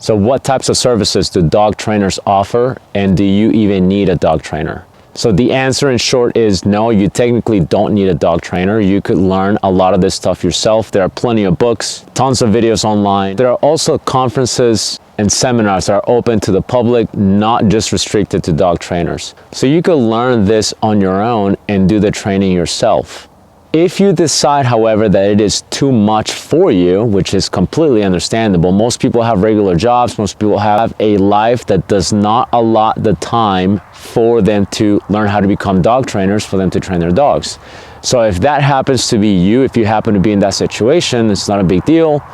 So what types of services do dog trainers offer, and do you even need a dog trainer? So the answer in short is no, you technically don't need a dog trainer. You could learn a lot of this stuff yourself. There are plenty of books, tons of videos online. There are also conferences and seminars that are open to the public, not just restricted to dog trainers. So you could learn this on your own and do the training yourself. If you decide, however, that it is too much for you, which is completely understandable, most people have regular jobs, most people have a life that does not allot the time for them to learn how to become dog trainers, for them to train their dogs. So if that happens to be you, if you happen to be in that situation, it's not a big deal.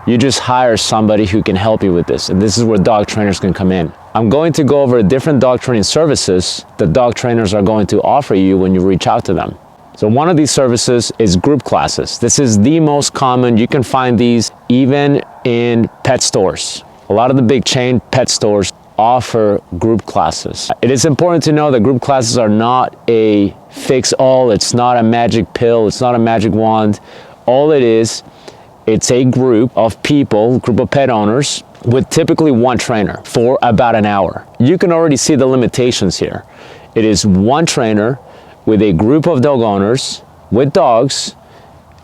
You just hire somebody who can help you with this. And this is where dog trainers can come in. I'm going to go over different dog training services that dog trainers are going to offer you when you reach out to them. So one of these services is group classes. This is the most common. You can find these even in pet stores. A lot of the big chain pet stores offer group classes. It is important to know that group classes are not a fix-all. It's not a magic pill. It's not a magic wand. All it is, it's a group of people, group of pet owners, with typically one trainer for about an hour. You can already see the limitations here. It is one trainer with a group of dog owners with dogs,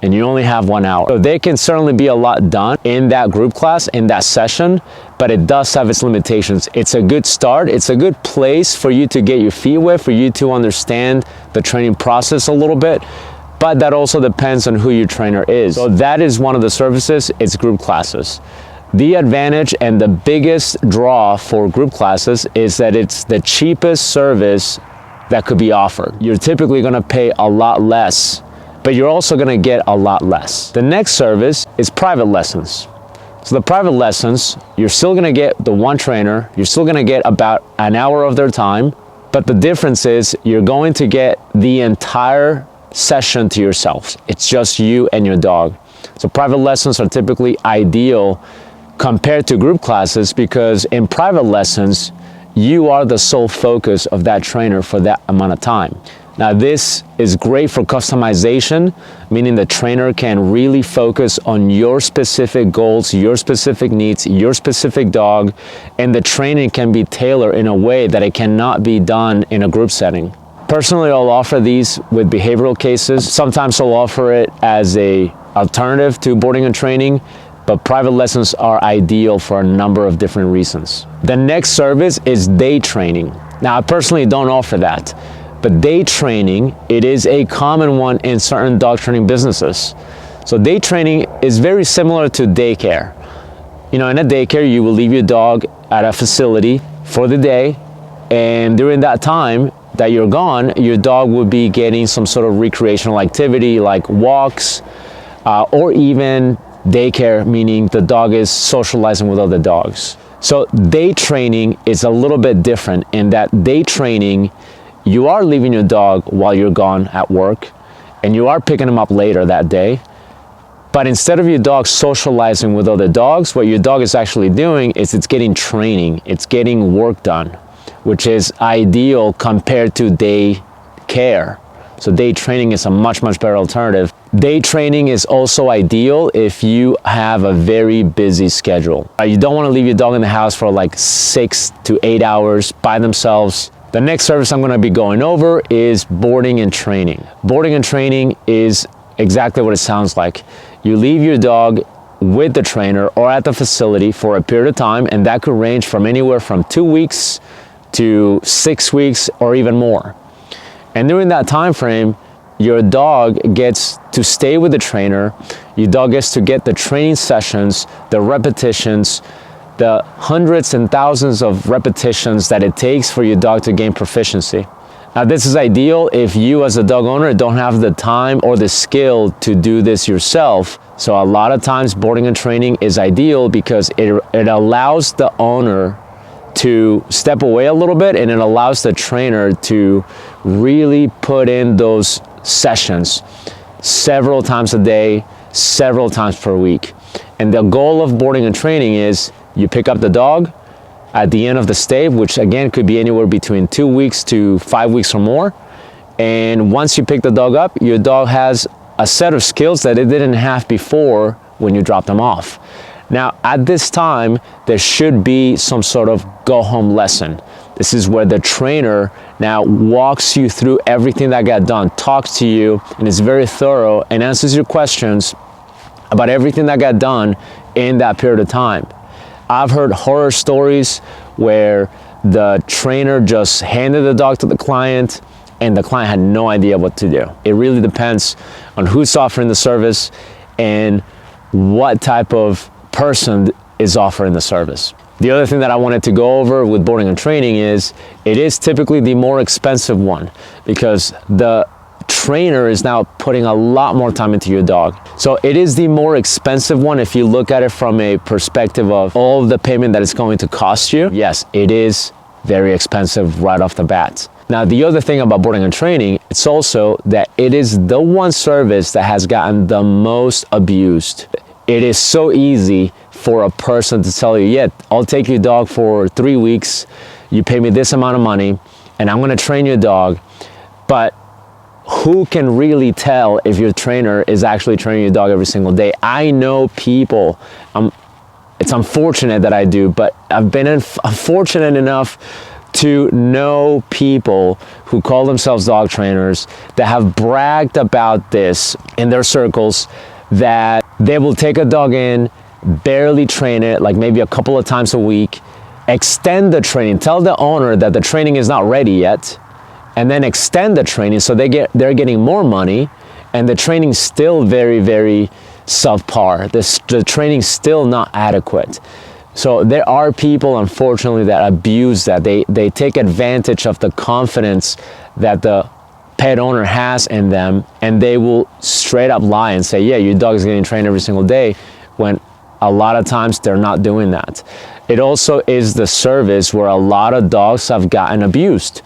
and you only have 1 hour. So there can certainly be a lot done in that group class, in that session, but it does have its limitations. It's a good start. It's a good place for you to get your feet wet, for you to understand the training process a little bit, but that also depends on who your trainer is. So that is one of the services, it's group classes. The advantage and the biggest draw for group classes is that it's the cheapest service that could be offered. You're typically gonna pay a lot less, but you're also gonna get a lot less. The next service is private lessons. So the private lessons, you're still gonna get the one trainer, you're still gonna get about an hour of their time, but the difference is you're going to get the entire session to yourself. It's just you and your dog. So private lessons are typically ideal compared to group classes because in private lessons, you are the sole focus of that trainer for that amount of time. Now this is great for customization, meaning the trainer can really focus on your specific goals, your specific needs, your specific dog, and the training can be tailored in a way that it cannot be done in a group setting. Personally, I'll offer these with behavioral cases. Sometimes I'll offer it as an alternative to boarding and training, but private lessons are ideal for a number of different reasons. The next service is day training. Now, I personally don't offer that, but day training, it is a common one in certain dog training businesses. So day training is very similar to daycare. You know, in a daycare, you will leave your dog at a facility for the day, and during that time that you're gone, your dog will be getting some sort of recreational activity like walks, or even daycare, meaning the dog is socializing with other dogs. So day training is a little bit different in that day training, you are leaving your dog while you're gone at work and you are picking him up later that day. But instead of your dog socializing with other dogs, what your dog is actually doing is it's getting training, it's getting work done, which is ideal compared to day care. So day training is a much, much better alternative. Day training is also ideal if you have a very busy schedule. You don't want to leave your dog in the house for like 6 to 8 hours by themselves. The next service I'm going to be going over is boarding and training. Boarding and training is exactly what it sounds like. You leave your dog with the trainer or at the facility for a period of time, and that could range from anywhere from 2 weeks to 6 weeks or even more. And during that time frame, your dog gets to stay with the trainer. Your dog gets to get the training sessions, the repetitions, the hundreds and thousands of repetitions that it takes for your dog to gain proficiency. Now, this is ideal if you as a dog owner don't have the time or the skill to do this yourself. So a lot of times boarding and training is ideal because it allows the owner to step away a little bit, and it allows the trainer to really put in those sessions several times a day, several times per week. And the goal of boarding and training is you pick up the dog at the end of the stay, which again could be anywhere between 2 weeks to 5 weeks or more. And once you pick the dog up, your dog has a set of skills that it didn't have before when you dropped them off. Now, at this time, there should be some sort of go-home lesson. This is where the trainer now walks you through everything that got done, talks to you, and is very thorough and answers your questions about everything that got done in that period of time. I've heard horror stories where the trainer just handed the dog to the client and the client had no idea what to do. It really depends on who's offering the service and what type of person is offering the service. The other thing that I wanted to go over with boarding and training is it is typically the more expensive one because the trainer is now putting a lot more time into your dog. So it is the more expensive one if you look at it from a perspective of all of the payment that it's going to cost you. Yes, it is very expensive right off the bat. Now, the other thing about boarding and training, it's also that it is the one service that has gotten the most abused. It is so easy for a person to tell you, yeah, I'll take your dog for 3 weeks, you pay me this amount of money, and I'm gonna train your dog. But who can really tell if your trainer is actually training your dog every single day? I know people, it's unfortunate that I do, but I've been fortunate enough to know people who call themselves dog trainers that have bragged about this in their circles, that they will take a dog in, barely train it, like maybe a couple of times a week, extend the training, tell the owner that the training is not ready yet, and then extend the training so they're getting more money, and the training's still very, very subpar. The training's still not adequate. So there are people, unfortunately, that abuse that. They take advantage of the confidence that the pet owner has in them, and they will straight up lie and say, yeah, your dog is getting trained every single day, when a lot of times they're not doing that. It also is the service where a lot of dogs have gotten abused,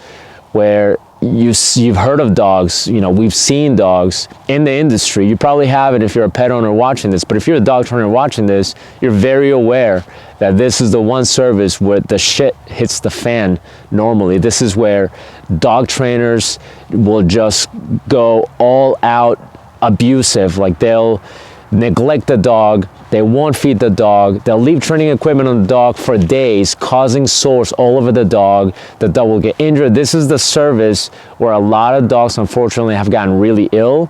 where you've heard of dogs, you know, we've seen dogs in the industry. You probably haven't if you're a pet owner watching this, but if you're a dog trainer watching this, you're very aware that this is the one service where the shit hits the fan normally. This is where dog trainers will just go all out abusive. Like, they'll neglect the dog, they won't feed the dog, they'll leave training equipment on the dog for days, causing sores all over the dog will get injured. This is the service where a lot of dogs, unfortunately, have gotten really ill,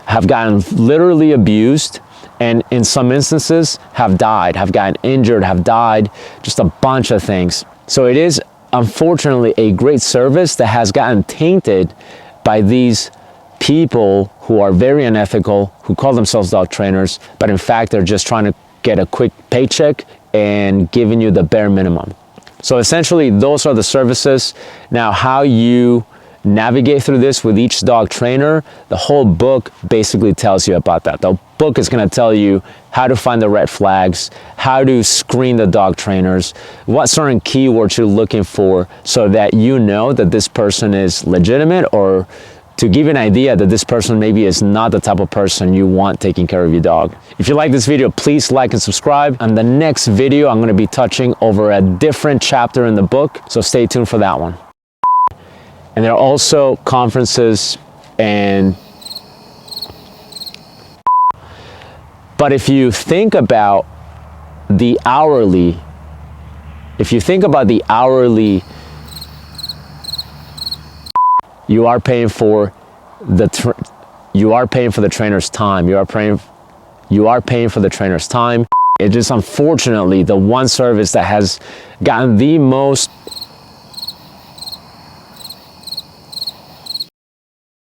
have gotten literally abused, and in some instances have died, have gotten injured, have died, just a bunch of things. So it is, unfortunately, a great service that has gotten tainted by these people who are very unethical, who call themselves dog trainers, but in fact, they're just trying to get a quick paycheck and giving you the bare minimum. So essentially, those are the services. Now, how you navigate through this with each dog trainer, the whole book basically tells you about that. The book is going to tell you how to find the red flags, how to screen the dog trainers, what certain keywords you're looking for so that you know that this person is legitimate, or to give you an idea that this person maybe is not the type of person you want taking care of your dog. If you like this video, please like and subscribe. On the next video, I'm going to be touching over a different chapter in the book, so stay tuned for that one. And there are also conferences but if you think about the hourly, you are paying for the trainer's time. You are paying for the trainer's time. It is unfortunately the one service that has gotten the most